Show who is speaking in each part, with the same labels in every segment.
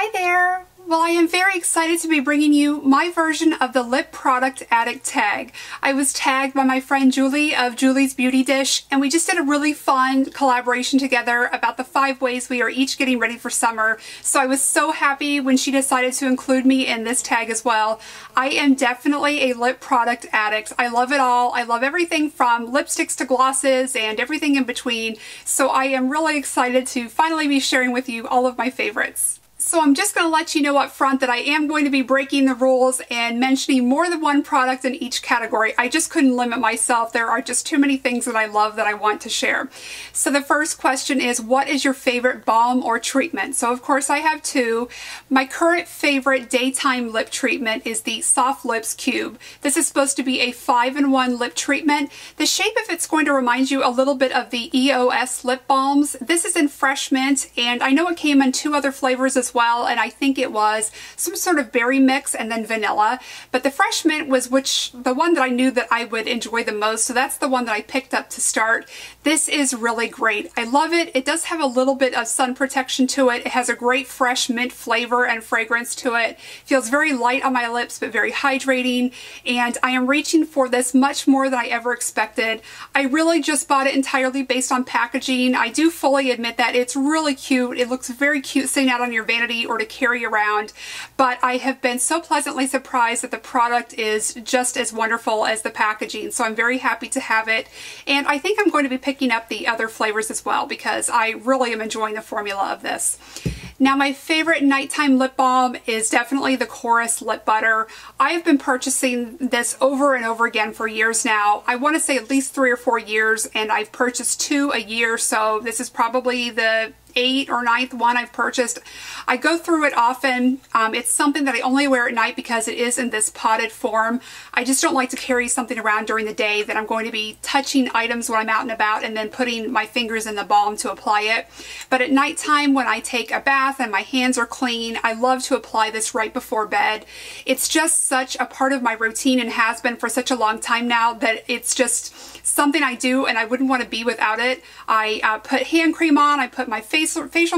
Speaker 1: Hi there! Well, I am very excited to be bringing you my version of the Lip Product Addict Tag. I was tagged by my friend Julie of Julie's Beauty Dish, and we just did a really fun collaboration together about the 5 ways we are each getting ready for summer. So I was so happy when she decided to include me in this tag as well. I am definitely a lip product addict. I love it all. I love everything from lipsticks to glosses and everything in between. So I am really excited to finally be sharing with you all of my favorites. So I'm just going to let you know up front that I am going to be breaking the rules and mentioning more than one product in each category. I just couldn't limit myself. There are just too many things that I love that I want to share. So the first question is, what is your favorite balm or treatment? So of course I have 2. My current favorite daytime lip treatment is the Soft Lips Cube. This is supposed to be a 5-in-1 lip treatment. The shape of it's going to remind you a little bit of the EOS lip balms. This is in Fresh Mint, and I know it came in 2 other flavors as well, and I think it was some sort of berry mix and then vanilla, but the Fresh Mint was the one that I knew that I would enjoy the most, so that's the one that I picked up to start. This is really great. I love it. It does have a little bit of sun protection to it. It has a great fresh mint flavor and fragrance to it. Feels very light on my lips but very hydrating, and I am reaching for this much more than I ever expected. I really just bought it entirely based on packaging. I do fully admit that it's really cute. It looks very cute sitting out on your vanity or to carry around, but I have been so pleasantly surprised that the product is just as wonderful as the packaging, so I'm very happy to have it, and I think I'm going to be picking up the other flavors as well because I really am enjoying the formula of this. Now, my favorite nighttime lip balm is definitely the Chorus Lip Butter. I have been purchasing this over and over again for years now. I want to say at least 3 or 4 years, and I've purchased 2 a year, so this is probably the 8th or 9th one I've purchased. I go through it often. It's something that I only wear at night because it is in this potted form. I just don't like to carry something around during the day that I'm going to be touching items when I'm out and about and then putting my fingers in the balm to apply it. But at nighttime, when I take a bath and my hands are clean, I love to apply this right before bed. It's just such a part of my routine and has been for such a long time now that it's just something I do and I wouldn't want to be without it. I put hand cream on, I put my facial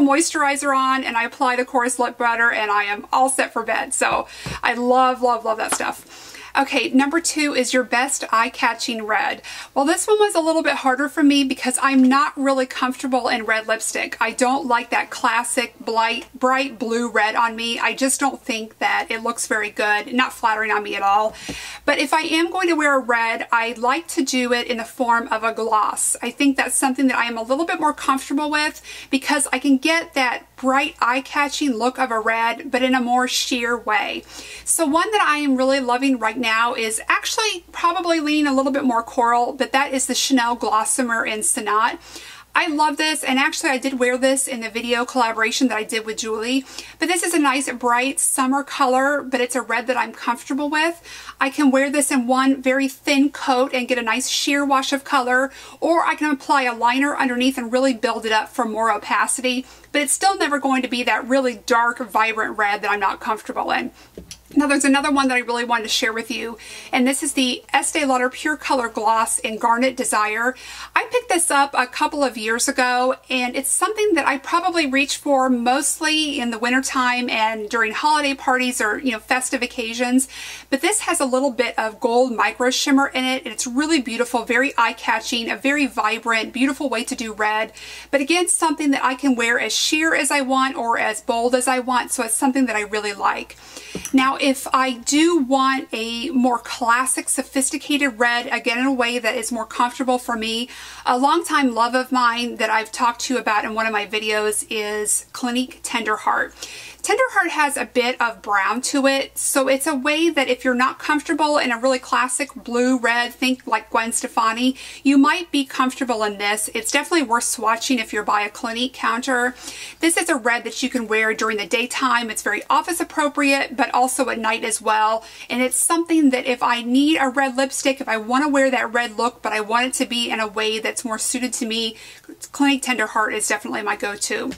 Speaker 1: moisturizer on, and I apply the Chorus Lip Butter, and I am all set for bed. So I love, love, love that stuff. Okay, number 2 is your best eye-catching red. Well, this one was a little bit harder for me because I'm not really comfortable in red lipstick. I don't like that classic bright blue red on me. I just don't think that it looks very good. Not flattering on me at all. But if I am going to wear a red, I like to do it in the form of a gloss. I think that's something that I am a little bit more comfortable with because I can get that bright eye-catching look of a red, but in a more sheer way. So one that I am really loving right now is actually probably leaning a little bit more coral, but that is the Chanel Glossomer in Sonat. I love this, and actually I did wear this in the video collaboration that I did with Julie, but this is a nice bright summer color, but it's a red that I'm comfortable with. I can wear this in one very thin coat and get a nice sheer wash of color, or I can apply a liner underneath and really build it up for more opacity, but it's still never going to be that really dark, vibrant red that I'm not comfortable in. Now there's another one that I really wanted to share with you, and this is the Estee Lauder Pure Color Gloss in Garnet Desire. I picked this up a couple of years ago, and it's something that I probably reach for mostly in the wintertime and during holiday parties or, you know, festive occasions. But this has a little bit of gold micro shimmer in it, and it's really beautiful, very eye-catching, a very vibrant, beautiful way to do red. But again, something that I can wear as sheer as I want or as bold as I want, so it's something that I really like. Now, if I do want a more classic, sophisticated red, again in a way that is more comfortable for me, a longtime love of mine that I've talked to you about in one of my videos is Clinique Tender Heart. Tender Heart has a bit of brown to it, so it's a way that if you're not comfortable in a really classic blue red, think like Gwen Stefani, you might be comfortable in this. It's definitely worth swatching if you're by a Clinique counter. This is a red that you can wear during the daytime. It's very office appropriate, but also at night as well. And it's something that if I need a red lipstick, if I want to wear that red look, but I want it to be in a way that's more suited to me, Clinique Tender Heart is definitely my go-to.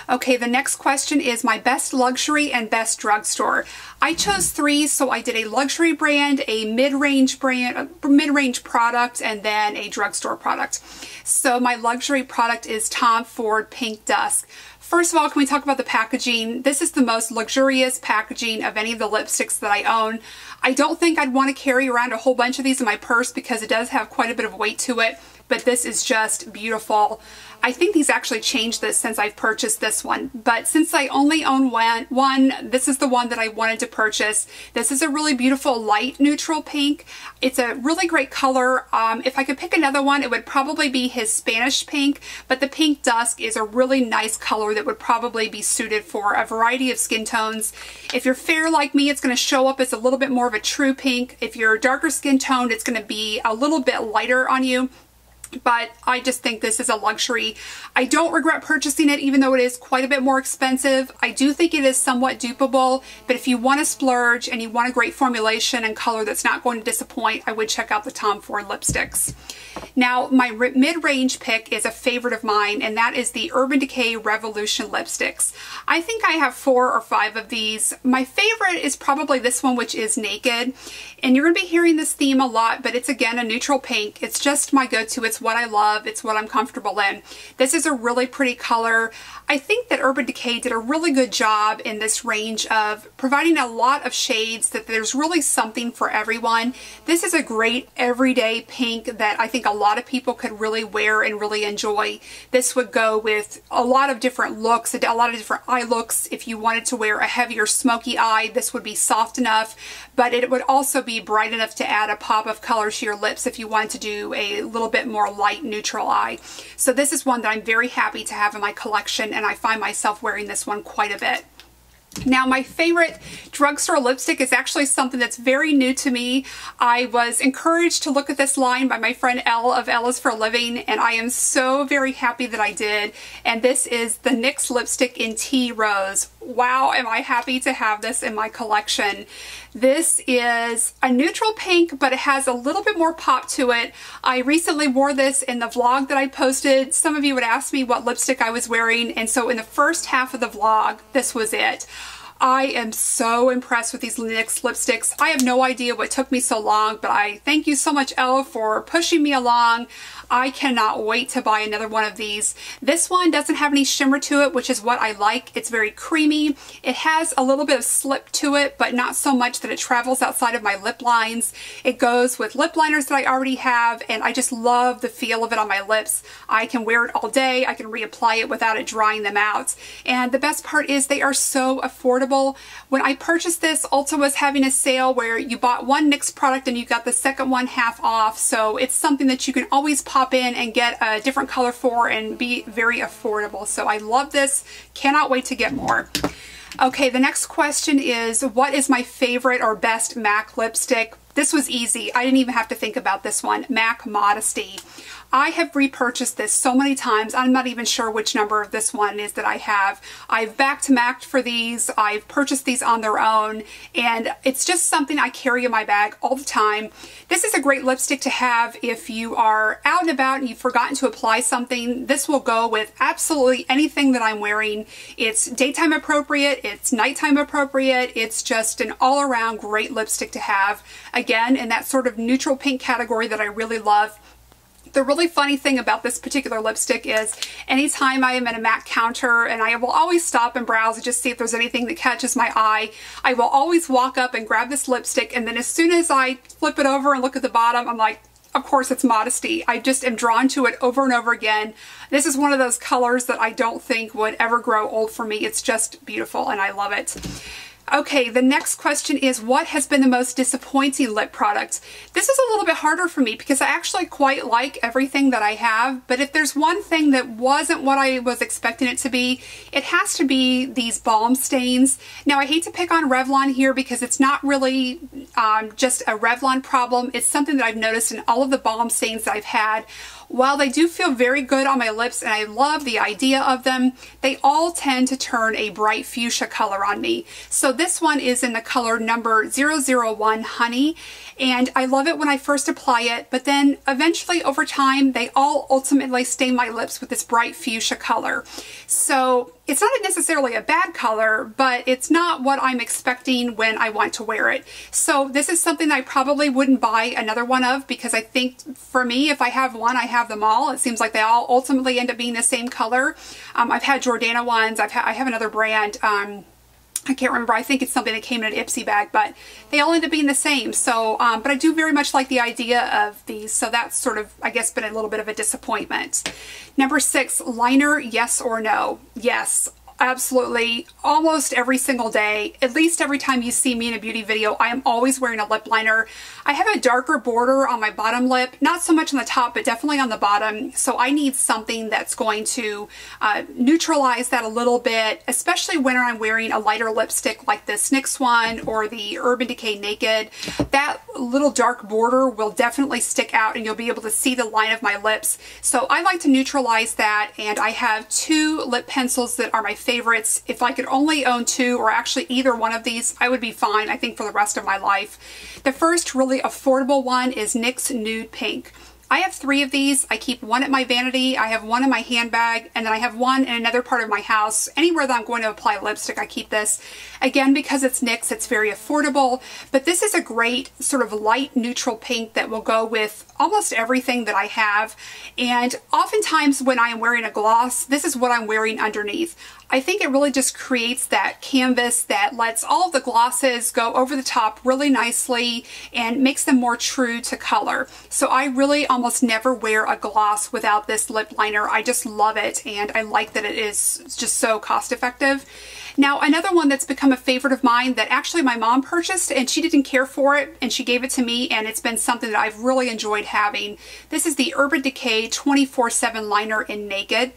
Speaker 1: Okay, the next question is my best luxury and best drugstore. I chose 3, so I did a luxury brand, a mid-range product, and then a drugstore product. So my luxury product is Tom Ford Pink Dusk. First of all, can we talk about the packaging? This is the most luxurious packaging of any of the lipsticks that I own. I don't think I'd want to carry around a whole bunch of these in my purse because it does have quite a bit of weight to it, but this is just beautiful. I think these actually changed this since I've purchased this one, but since I only own one, this is the one that I wanted to purchase. This is a really beautiful light neutral pink. It's a really great color. If I could pick another one, it would probably be his Spanish pink, but the pink dusk is a really nice color that would probably be suited for a variety of skin tones. If you're fair like me, it's going to show up as a little bit more of a true pink. If you're darker skin toned, it's going to be a little bit lighter on you. But I just think this is a luxury. I don't regret purchasing it, even though it is quite a bit more expensive. I do think it is somewhat dupeable, but if you want to splurge and you want a great formulation and color that's not going to disappoint, I would check out the Tom Ford lipsticks. Now, my mid-range pick is a favorite of mine, and that is the Urban Decay Revolution lipsticks. I think I have 4 or 5 of these. My favorite is probably this one, which is Naked, and you're going to be hearing this theme a lot, but it's again a neutral pink. It's just my go-to. It's what I love. It's what I'm comfortable in. This is a really pretty color. I think that Urban Decay did a really good job in this range of providing a lot of shades that there's really something for everyone. This is a great everyday pink that I think a lot of people could really wear and really enjoy. This would go with a lot of different looks, a lot of different eye looks. If you wanted to wear a heavier smoky eye, this would be soft enough, but it would also be bright enough to add a pop of color to your lips if you wanted to do a little bit more light neutral eye. So this is one that I'm very happy to have in my collection, and I find myself wearing this one quite a bit. Now, my favorite drugstore lipstick is actually something that's very new to me. I was encouraged to look at this line by my friend Elle of Elle is for a Living, and I am so very happy that I did. And this is the NYX lipstick in Tea Rose. Wow, am I happy to have this in my collection. This is a neutral pink, but it has a little bit more pop to it. I recently wore this in the vlog that I posted. Some of you would ask me what lipstick I was wearing, and so in the first half of the vlog, this was it. I am so impressed with these NYX lipsticks. I have no idea what took me so long, but I thank you so much, Elle, for pushing me along. I cannot wait to buy another one of these. This one doesn't have any shimmer to it, which is what I like. It's very creamy. It has a little bit of slip to it, but not so much that it travels outside of my lip lines. It goes with lip liners that I already have, and I just love the feel of it on my lips. I can wear it all day. I can reapply it without it drying them out. And the best part is they are so affordable. When I purchased this, Ulta was having a sale where you bought one NYX product and you got the second one half off. So it's something that you can always pop in and get a different color for and be very affordable. So I love this. Cannot wait to get more. Okay, the next question is, what is my favorite or best MAC lipstick? This was easy. I didn't even have to think about this one. MAC Modesty. I have repurchased this so many times. I'm not even sure which number of this one is that I have. I've back-to-backed for these. I've purchased these on their own, and it's just something I carry in my bag all the time. This is a great lipstick to have if you are out and about and you've forgotten to apply something. This will go with absolutely anything that I'm wearing. It's daytime appropriate. It's nighttime appropriate. It's just an all-around great lipstick to have. Again, in that sort of neutral pink category that I really love. The really funny thing about this particular lipstick is anytime I am at a MAC counter, and I will always stop and browse and just see if there's anything that catches my eye, I will always walk up and grab this lipstick, and then as soon as I flip it over and look at the bottom, I'm like, of course it's Modesty. I just am drawn to it over and over again. This is one of those colors that I don't think would ever grow old for me. It's just beautiful and I love it. Okay, the next question is, what has been the most disappointing lip product? This is a little bit harder for me because I actually quite like everything that I have, but if there's one thing that wasn't what I was expecting it to be, it has to be these balm stains. Now, I hate to pick on Revlon here because it's not really just a Revlon problem. It's something that I've noticed in all of the balm stains that I've had. While they do feel very good on my lips and I love the idea of them, they all tend to turn a bright fuchsia color on me. So this one is in the color number 001 Honey, and I love it when I first apply it, but then eventually over time they all ultimately stain my lips with this bright fuchsia color. So it's not necessarily a bad color, but it's not what I'm expecting when I want to wear it. So this is something that I probably wouldn't buy another one of, because I think for me, if I have one, I have them all. It seems like they all ultimately end up being the same color. I've had Jordana ones. I have another brand. I can't remember. I think it's something that came in an Ipsy bag, but they all end up being the same. So, but I do very much like the idea of these. So that's sort of, I guess, been a little bit of a disappointment. Number 6, liner, yes or no? Yes. Absolutely. Almost every single day, at least every time you see me in a beauty video, I am always wearing a lip liner. I have a darker border on my bottom lip, not so much on the top, but definitely on the bottom. So I need something that's going to neutralize that a little bit, especially when I'm wearing a lighter lipstick like this NYX one or the Urban Decay Naked. That little dark border will definitely stick out and you'll be able to see the line of my lips. So I like to neutralize that, and I have 2 lip pencils that are my favorites. If I could only own 2, or actually either one of these, I would be fine, I think, for the rest of my life. The first really affordable one is NYX Nude Pink. I have 3 of these. I keep one at my vanity, I have one in my handbag, and then I have one in another part of my house. Anywhere that I'm going to apply lipstick, I keep this. Again, because it's NYX, it's very affordable, but this is a great sort of light neutral pink that will go with almost everything that I have. And oftentimes when I am wearing a gloss, this is what I'm wearing underneath. I think it really just creates that canvas that lets all of the glosses go over the top really nicely and makes them more true to color. So I really almost never wear a gloss without this lip liner. I just love it, and I like that it is just so cost effective. Now, another one that's become a favorite of mine that actually my mom purchased, and she didn't care for it, and she gave it to me, and it's been something that I've really enjoyed having. This is the Urban Decay 24/7 liner in Naked.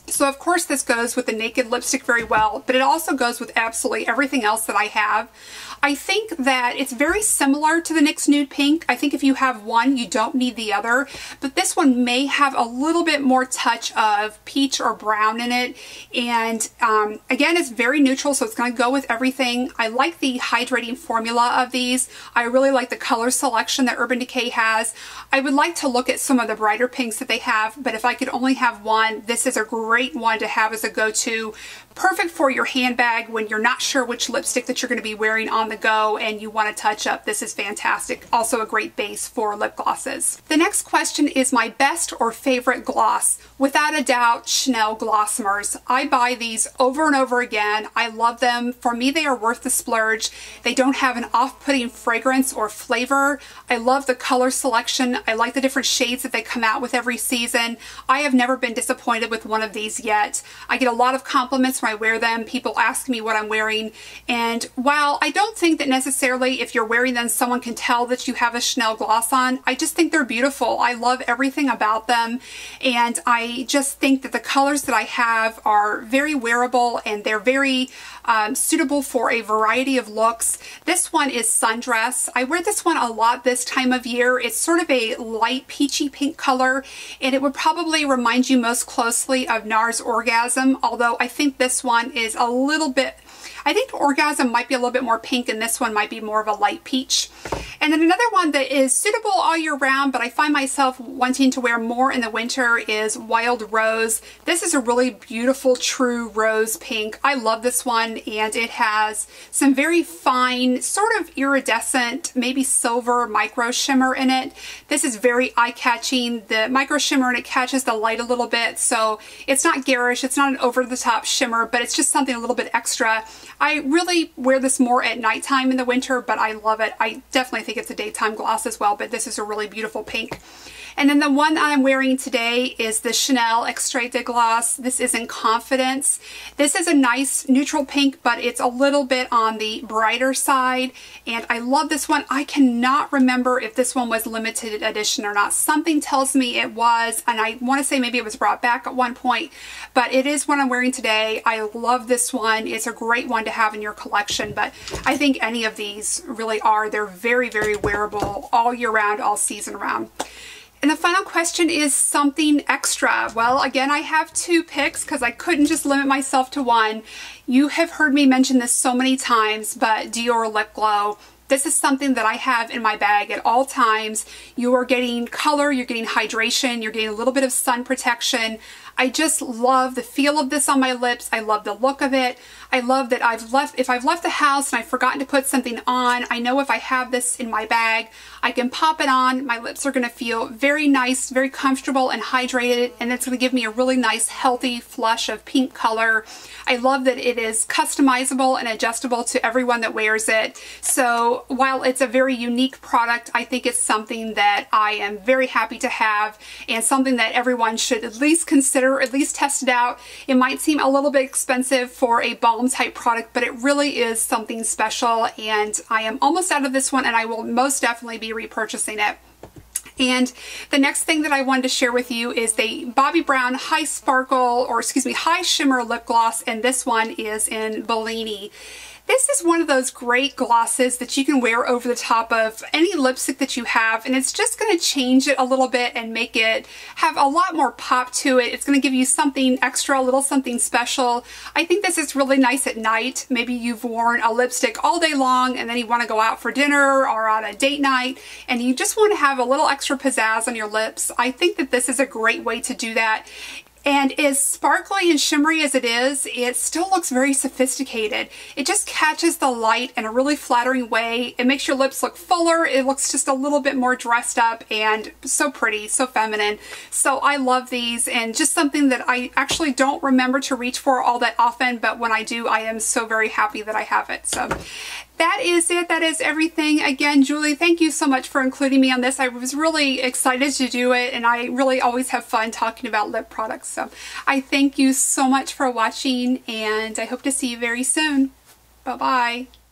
Speaker 1: So of course this goes with the Naked lipstick very well, but it also goes with absolutely everything else that I have. I think that it's very similar to the NYX Nude Pink. I think if you have one, you don't need the other, but this one may have a little bit more touch of peach or brown in it. And again, it's very neutral, so it's going to go with everything. I like the hydrating formula of these. I really like the color selection that Urban Decay has. I would like to look at some of the brighter pinks that they have, but if I could only have one, this is a great one to have as a go-to. Perfect for your handbag when you're not sure which lipstick that you're going to be wearing on the go and you want to touch up. This is fantastic. Also a great base for lip glosses. The next question is my best or favorite gloss. Without a doubt, Chanel Glossomers. I buy these over and over again. I love them. For me, they are worth the splurge. They don't have an off-putting fragrance or flavor. I love the color selection. I like the different shades that they come out with every season. I have never been disappointed with one of these yet. I get a lot of compliments when I wear them. People ask me what I'm wearing, and while I don't think that necessarily if you're wearing them someone can tell that you have a Chanel gloss on, I just think they're beautiful. I love everything about them, and I just think that the colors that I have are very wearable and they're very suitable for a variety of looks. This one is Sundress. I wear this one a lot this time of year. It's sort of a light peachy pink color, and it would probably remind you most closely of NARS Orgasm, although I think this one is a little bit, I think Orgasm might be a little bit more pink and this one might be more of a light peach. And then another one that is suitable all year round, but I find myself wanting to wear more in the winter, is Wild Rose. This is a really beautiful true rose pink. I love this one, and it has some very fine, sort of iridescent, maybe silver micro shimmer in it. This is very eye-catching. The micro shimmer and it catches the light a little bit, so it's not garish, it's not an over-the-top shimmer, but it's just something a little bit extra. I really wear this more at nighttime in the winter, but I love it. I definitely think it's a daytime gloss as well, but this is a really beautiful pink. And then the one I'm wearing today is the Chanel Extrait de Gloss. This is in Confidence. This is a nice neutral pink, but it's a little bit on the brighter side, and I love this one. I cannot remember if this one was limited edition or not. Something tells me it was, and I want to say maybe it was brought back at one point, but it is what I'm wearing today. I love this one. It's a great one to have in your collection, but I think any of these really are. They're very, very wearable all year round, all season round. And the final question is something extra. Well, again, I have 2 picks because I couldn't just limit myself to one. You have heard me mention this so many times, but Dior Lip Glow. This is something that I have in my bag at all times. You are getting color, you're getting hydration, you're getting a little bit of sun protection. I just love the feel of this on my lips. I love the look of it. I love that if I've left the house and I've forgotten to put something on, I know if I have this in my bag, I can pop it on. My lips are going to feel very nice, very comfortable and hydrated, and it's going to give me a really nice, healthy flush of pink color. I love that it is customizable and adjustable to everyone that wears it. So while it's a very unique product, I think it's something that I am very happy to have and something that everyone should at least consider, at least test it out. It might seem a little bit expensive for a balm type product, but it really is something special, and I am almost out of this one and I will most definitely be repurchasing it. And the next thing that I wanted to share with you is the Bobbi Brown High Sparkle, or excuse me, High Shimmer Lip Gloss, and this one is in Bellini. This is one of those great glosses that you can wear over the top of any lipstick that you have, and it's just going to change it a little bit and make it have a lot more pop to it. It's going to give you something extra, a little something special. I think this is really nice at night. Maybe you've worn a lipstick all day long and then you want to go out for dinner or on a date night and you just want to have a little extra pizzazz on your lips. I think that this is a great way to do that. And as sparkly and shimmery as it is, it still looks very sophisticated. It just catches the light in a really flattering way. It makes your lips look fuller. It looks just a little bit more dressed up and so pretty, so feminine. So I love these, and just something that I actually don't remember to reach for all that often, but when I do, I am so very happy that I have it. So that is it. That is everything. Again, Julie, thank you so much for including me on this. I was really excited to do it, and I really always have fun talking about lip products. So I thank you so much for watching, and I hope to see you very soon. Bye-bye.